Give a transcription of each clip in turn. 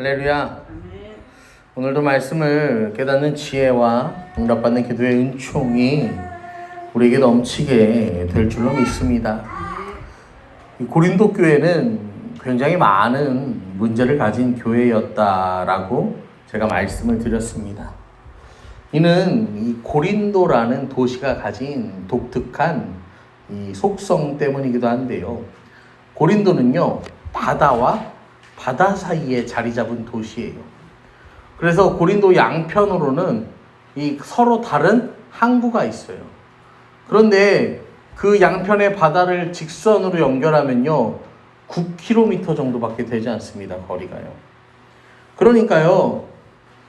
할렐루야. 오늘도 말씀을 깨닫는 지혜와 응답받는 기도의 은총이 우리에게 넘치게 될 줄로 믿습니다. 이 고린도 교회는 굉장히 많은 문제를 가진 교회였다라고 제가 말씀을 드렸습니다. 이는 이 고린도라는 도시가 가진 독특한 이 속성 때문이기도 한데요. 고린도는요, 바다와 바다 사이에 자리 잡은 도시예요. 그래서 고린도 양편으로는 이 서로 다른 항구가 있어요. 그런데 그 양편의 바다를 직선으로 연결하면요, 9km 정도밖에 되지 않습니다. 거리가요. 그러니까요,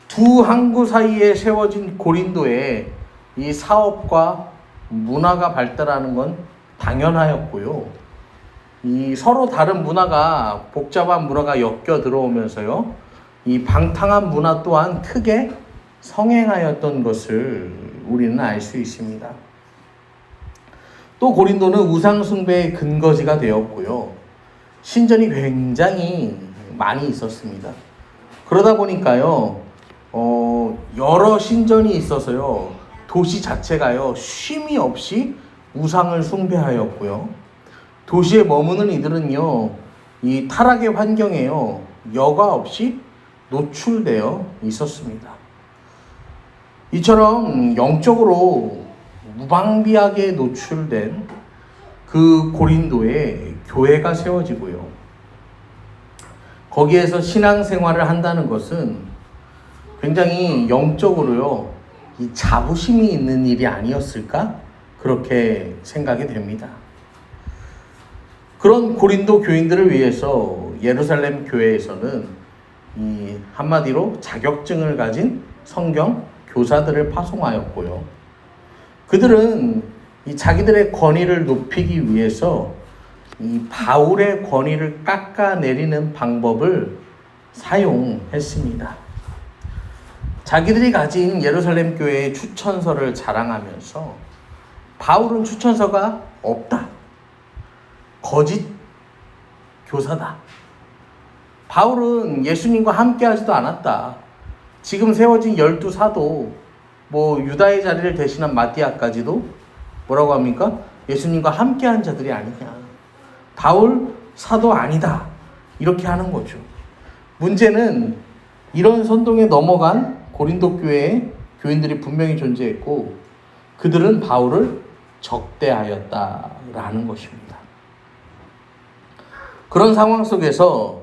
두 항구 사이에 세워진 고린도에 이 사업과 문화가 발달하는 건 당연하였고요. 이 서로 다른 문화가, 복잡한 문화가 엮여 들어오면서요, 이 방탕한 문화 또한 크게 성행하였던 것을 우리는 알 수 있습니다. 또 고린도는 우상숭배의 근거지가 되었고요, 신전이 굉장히 많이 있었습니다. 그러다 보니까요, 여러 신전이 있어서요, 도시 자체가요, 쉼이 없이 우상을 숭배하였고요, 도시에 머무는 이들은요, 이 타락의 환경에요, 여과 없이 노출되어 있었습니다. 이처럼 영적으로 무방비하게 노출된 그 고린도에 교회가 세워지고요, 거기에서 신앙생활을 한다는 것은 굉장히 영적으로요, 이 자부심이 있는 일이 아니었을까? 그렇게 생각이 됩니다. 그런 고린도 교인들을 위해서 예루살렘 교회에서는 이 한마디로 자격증을 가진 성경 교사들을 파송하였고요. 그들은 이 자기들의 권위를 높이기 위해서 이 바울의 권위를 깎아내리는 방법을 사용했습니다. 자기들이 가진 예루살렘 교회의 추천서를 자랑하면서 바울은 추천서가 없다, 거짓 교사다, 바울은 예수님과 함께 하지도 않았다, 지금 세워진 12사도 유다의 자리를 대신한 마띠아까지도 뭐라고 합니까? 예수님과 함께 한 자들이 아니냐, 바울 사도 아니다, 이렇게 하는 거죠. 문제는 이런 선동에 넘어간 고린도 교회의 교인들이 분명히 존재했고, 그들은 바울을 적대하였다라는 것입니다. 그런 상황 속에서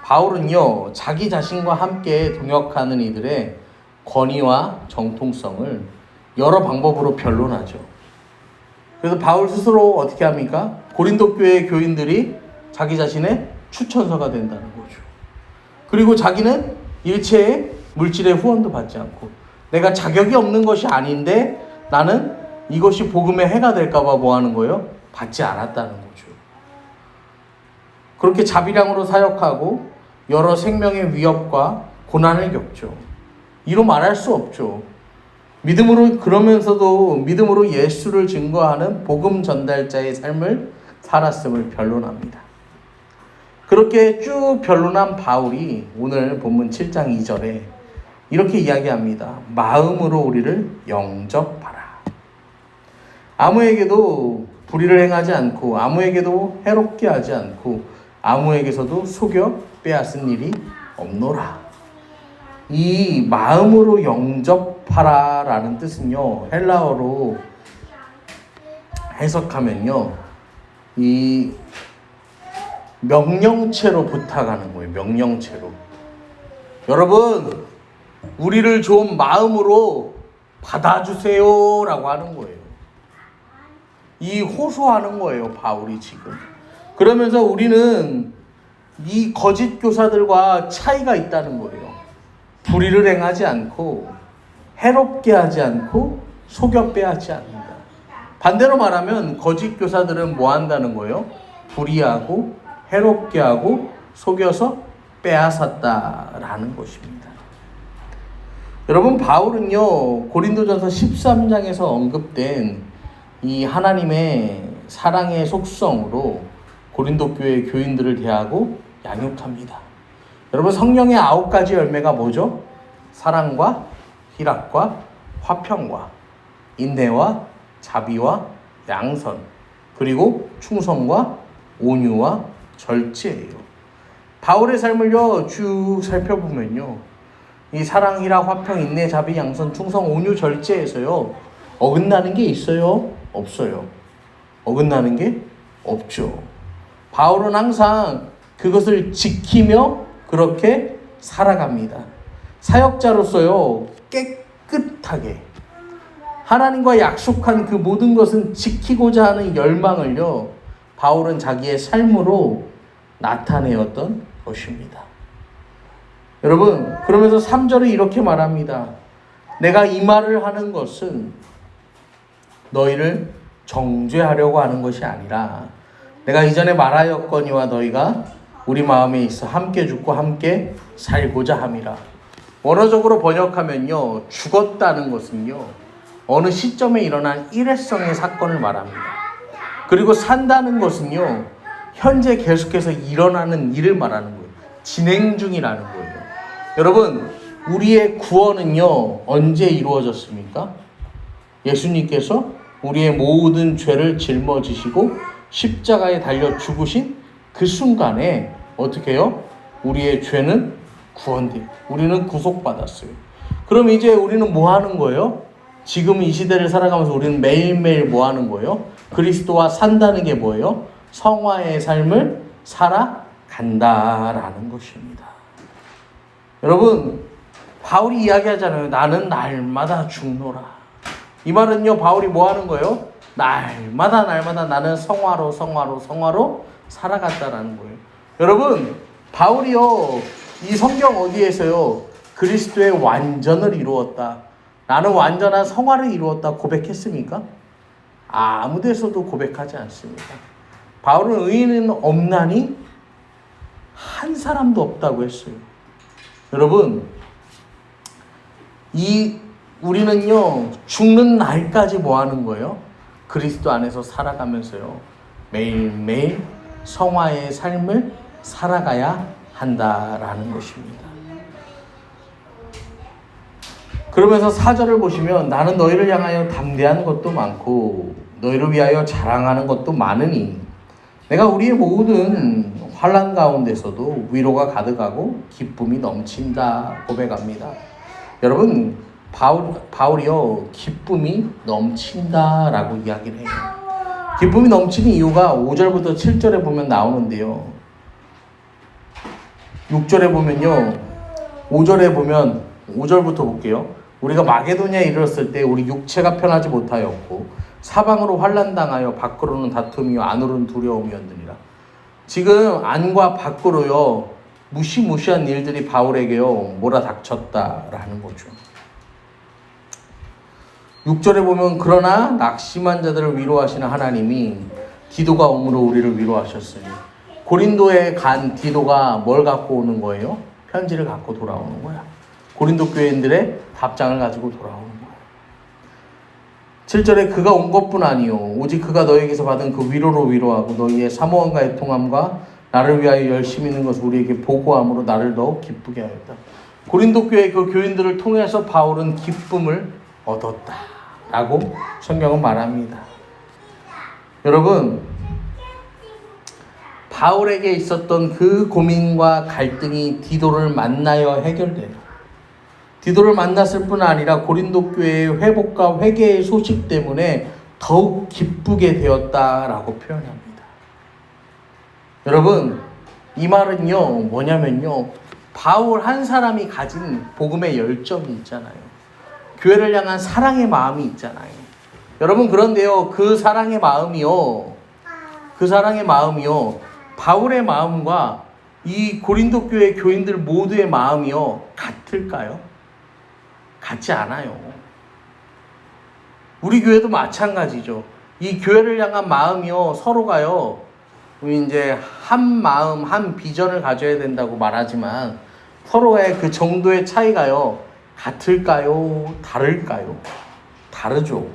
바울은요, 자기 자신과 함께 동역하는 이들의 권위와 정통성을 여러 방법으로 변론하죠. 그래서 바울 스스로 어떻게 합니까? 고린도 교회의 교인들이 자기 자신의 추천서가 된다는 거죠. 그리고 자기는 일체의 물질의 후원도 받지 않고, 내가 자격이 없는 것이 아닌데 나는 이것이 복음의 해가 될까봐 뭐 하는 거예요? 받지 않았다는 거죠. 그렇게 자비량으로 사역하고 여러 생명의 위협과 고난을 겪죠. 이로 말할 수 없죠. 믿음으로, 그러면서도 믿음으로 예수를 증거하는 복음 전달자의 삶을 살았음을 변론합니다. 그렇게 쭉 변론한 바울이 오늘 본문 7장 2절에 이렇게 이야기합니다. 마음으로 우리를 영접하라. 아무에게도 불의를 행하지 않고, 아무에게도 해롭게 하지 않고, 아무에게서도 속여 빼앗은 일이 없노라. 이 마음으로 영접하라 라는 뜻은요, 헬라어로 해석하면요, 이 명령체로 부탁하는 거예요. 명령체로. 여러분, 우리를 좀 마음으로 받아주세요 라고 하는 거예요. 이 호소하는 거예요, 바울이 지금. 그러면서 우리는 이 거짓 교사들과 차이가 있다는 거예요. 불의를 행하지 않고, 해롭게 하지 않고, 속여 빼앗지 않는다. 반대로 말하면 거짓 교사들은 뭐 한다는 거예요? 불의하고, 해롭게 하고, 속여서 빼앗았다라는 것입니다. 여러분, 바울은요, 고린도전서 13장에서 언급된 이 하나님의 사랑의 속성으로 고린도 교회 교인들을 대하고 양육합니다. 여러분, 성령의 9가지 열매가 뭐죠? 사랑과 희락과 화평과 인내와 자비와 양선, 그리고 충성과 온유와 절제예요. 바울의 삶을요 쭉 살펴보면요, 이 사랑, 희락, 화평, 인내, 자비, 양선, 충성, 온유, 절제에서요 어긋나는 게 있어요? 없어요? 어긋나는 게 없죠. 바울은 항상 그것을 지키며 그렇게 살아갑니다. 사역자로서요 깨끗하게 하나님과 약속한 그 모든 것은 지키고자 하는 열망을요 바울은 자기의 삶으로 나타내었던 것입니다. 여러분, 그러면서 3절에 이렇게 말합니다. 내가 이 말을 하는 것은 너희를 정죄하려고 하는 것이 아니라 내가 이전에 말하였거니와 너희가 우리 마음에 있어 함께 죽고 함께 살고자 함이라. 원어적으로 번역하면요, 죽었다는 것은요 어느 시점에 일어난 일회성의 사건을 말합니다. 그리고 산다는 것은요 현재 계속해서 일어나는 일을 말하는 거예요. 진행 중이라는 거예요. 여러분, 우리의 구원은요 언제 이루어졌습니까? 예수님께서 우리의 모든 죄를 짊어지시고 십자가에 달려 죽으신 그 순간에 어떻게 해요? 우리의 죄는 구원돼요. 우리는 구속받았어요. 그럼 이제 우리는 뭐 하는 거예요? 지금 이 시대를 살아가면서 우리는 매일매일 뭐 하는 거예요? 그리스도와 산다는 게 뭐예요? 성화의 삶을 살아간다라는 것입니다. 여러분, 바울이 이야기하잖아요. 나는 날마다 죽노라. 이 말은요, 바울이 뭐 하는 거예요? 날마다 나는 성화로 살아갔다라는 거예요. 여러분, 바울이요, 이 성경 어디에서요, 그리스도의 완전을 이루었다, 나는 완전한 성화를 이루었다 고백했습니까? 아무 데서도 고백하지 않습니다. 바울은 의인은 없나니 한 사람도 없다고 했어요. 여러분, 우리는요 죽는 날까지 뭐 하는 거예요? 그리스도 안에서 살아가면서요 매일매일 성화의 삶을 살아가야 한다라는 것입니다. 그러면서 4절을 보시면 나는 너희를 향하여 담대한 것도 많고 너희를 위하여 자랑하는 것도 많으니 내가 우리의 모든 환난 가운데서도 위로가 가득하고 기쁨이 넘친다 고백합니다. 여러분, 바울이요 기쁨이 넘친다라고 이야기를 해요. 기쁨이 넘치는 이유가 5절부터 7절에 보면 나오는데요, 6절에 보면요, 5절부터 볼게요. 우리가 마게도냐에 이르렀을 때 우리 육체가 편하지 못하였고 사방으로 환난당하여 밖으로는 다툼이요 안으로는 두려움이었느니라. 지금 안과 밖으로요 무시무시한 일들이 바울에게요 몰아닥쳤다라는 거죠. 6절에 보면 그러나 낙심한 자들을 위로하시는 하나님이 디도가 오므로 우리를 위로하셨으니. 고린도에 간 디도가 뭘 갖고 오는 거예요? 편지를 갖고 돌아오는 거야. 고린도 교인들의 답장을 가지고 돌아오는 거예요. 7절에 그가 온 것뿐 아니요 오직 그가 너희에게서 받은 그 위로로 위로하고 너희의 사모함과 애통함과 나를 위하여 열심히 있는 것을 우리에게 보고함으로 나를 더욱 기쁘게 하였다. 고린도 교회 그 교인들을 통해서 바울은 기쁨을 얻었다라고 성경은 말합니다. 여러분, 바울에게 있었던 그 고민과 갈등이 디도를 만나여 해결돼요. 디도를 만났을 뿐 아니라 고린도 교회의 회복과 회개의 소식 때문에 더욱 기쁘게 되었다라고 표현합니다. 여러분, 이 말은요 뭐냐면요, 바울 한 사람이 가진 복음의 열정이 있잖아요. 교회를 향한 사랑의 마음이 있잖아요. 여러분, 그런데요 그 사랑의 마음이요 바울의 마음과 이 고린도 교회 교인들 모두의 마음이요 같을까요? 같지 않아요. 우리 교회도 마찬가지죠. 이 교회를 향한 마음이요 서로가요 이제 한 마음 한 비전을 가져야 된다고 말하지만 서로의 그 정도의 차이가요 같을까요? 다를까요? 다르죠.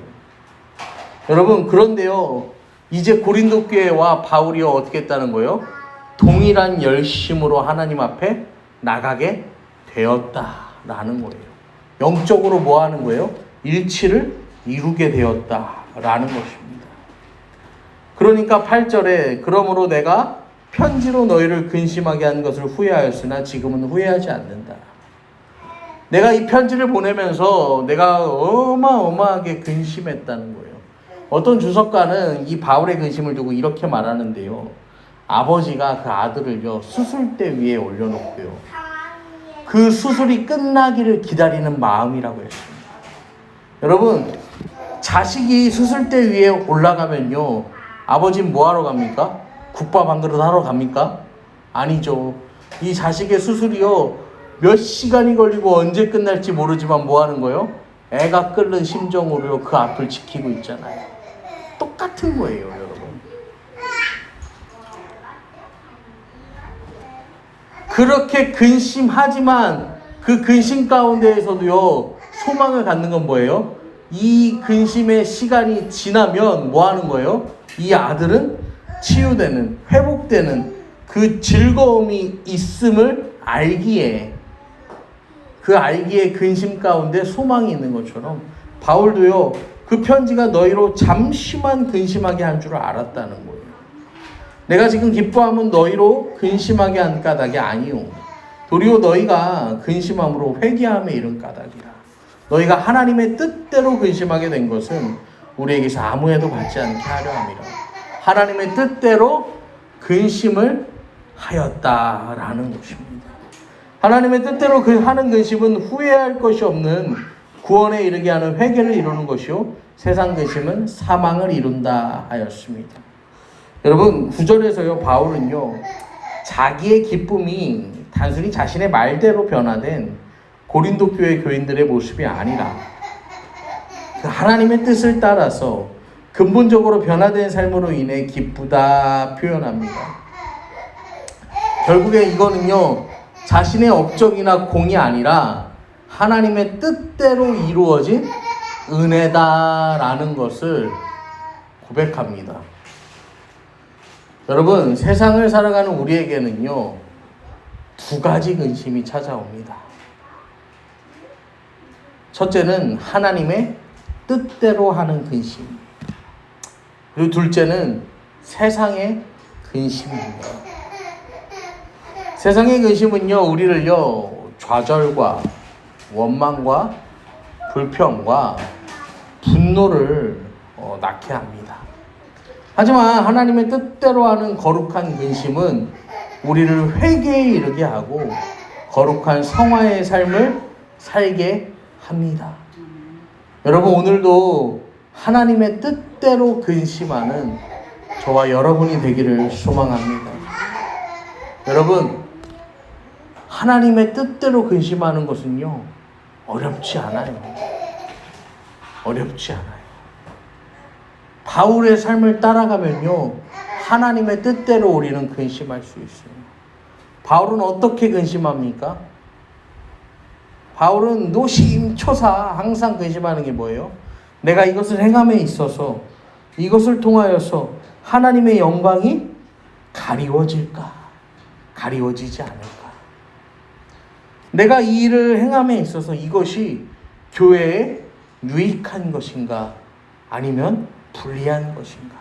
여러분, 그런데요 이제 고린도 교회와 바울이 어떻게 했다는 거예요? 동일한 열심으로 하나님 앞에 나가게 되었다라는 거예요. 영적으로 뭐 하는 거예요? 일치를 이루게 되었다라는 것입니다. 그러니까 8절에 그러므로 내가 편지로 너희를 근심하게 한 것을 후회하였으나 지금은 후회하지 않는다. 내가 이 편지를 보내면서 내가 어마어마하게 근심했다는 거예요. 어떤 주석가는 이 바울의 근심을 두고 이렇게 말하는데요. 아버지가 그 아들을요 수술대 위에 올려놓고요. 그 수술이 끝나기를 기다리는 마음이라고 했습니다. 여러분, 자식이 수술대 위에 올라가면요, 아버지는 뭐하러 갑니까? 국밥 한 그릇 하러 갑니까? 아니죠. 이 자식의 수술이요, 몇 시간이 걸리고 언제 끝날지 모르지만 뭐 하는 거예요? 애가 끓는 심정으로 그 앞을 지키고 있잖아요. 똑같은 거예요, 여러분. 그렇게 근심하지만 그 근심 가운데에서도요, 소망을 갖는 건 뭐예요? 이 근심의 시간이 지나면 뭐 하는 거예요? 이 아들은 치유되는, 회복되는 그 즐거움이 있음을 알기에, 그 알기에 근심 가운데 소망이 있는 것처럼 바울도요, 그 편지가 너희로 잠시만 근심하게 한 줄 알았다는 거예요. 내가 지금 기뻐함은 너희로 근심하게 한 까닭이 아니요, 도리어 너희가 근심함으로 회개함에 이른 까닭이라. 너희가 하나님의 뜻대로 근심하게 된 것은 우리에게서 아무 해도 받지 않게 하려 함이라. 하나님의 뜻대로 근심을 하였다라는 것입니다. 하나님의 뜻대로 하는 근심은 후회할 것이 없는 구원에 이르게 하는 회개를 이루는 것이요, 세상 근심은 사망을 이룬다 하였습니다. 여러분, 9절에서요 바울은요, 자기의 기쁨이 단순히 자신의 말대로 변화된 고린도 교회 교인들의 모습이 아니라 그 하나님의 뜻을 따라서 근본적으로 변화된 삶으로 인해 기쁘다 표현합니다. 결국에 이거는요, 자신의 업적이나 공이 아니라 하나님의 뜻대로 이루어진 은혜다라는 것을 고백합니다. 여러분, 세상을 살아가는 우리에게는요, 두 가지 근심이 찾아옵니다. 첫째는 하나님의 뜻대로 하는 근심, 그리고 둘째는 세상의 근심입니다. 세상의 근심은요, 우리를요, 좌절과 원망과 불평과 분노를 낳게 합니다. 하지만 하나님의 뜻대로 하는 거룩한 근심은 우리를 회개에 이르게 하고 거룩한 성화의 삶을 살게 합니다. 여러분, 오늘도 하나님의 뜻대로 근심하는 저와 여러분이 되기를 소망합니다. 여러분, 하나님의 뜻대로 근심하는 것은요, 어렵지 않아요. 어렵지 않아요. 바울의 삶을 따라가면요, 하나님의 뜻대로 우리는 근심할 수 있어요. 바울은 어떻게 근심합니까? 바울은 노심초사 항상 근심하는 게 뭐예요? 내가 이것을 행함에 있어서, 이것을 통하여서 하나님의 영광이 가리워질까? 가리워지지 않을까? 내가 이 일을 행함에 있어서 이것이 교회에 유익한 것인가? 아니면 불리한 것인가?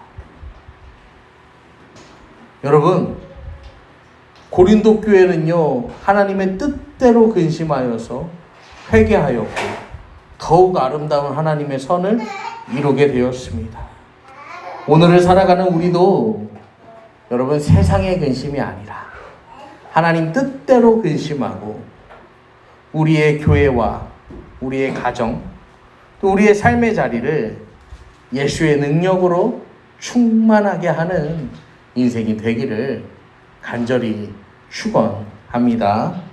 여러분, 고린도 교회는요, 하나님의 뜻대로 근심하여서 회개하였고 더욱 아름다운 하나님의 선을 이루게 되었습니다. 오늘을 살아가는 우리도 여러분, 세상의 근심이 아니라 하나님 뜻대로 근심하고 우리의 교회와 우리의 가정, 또 우리의 삶의 자리를 예수의 능력으로 충만하게 하는 인생이 되기를 간절히 축원합니다.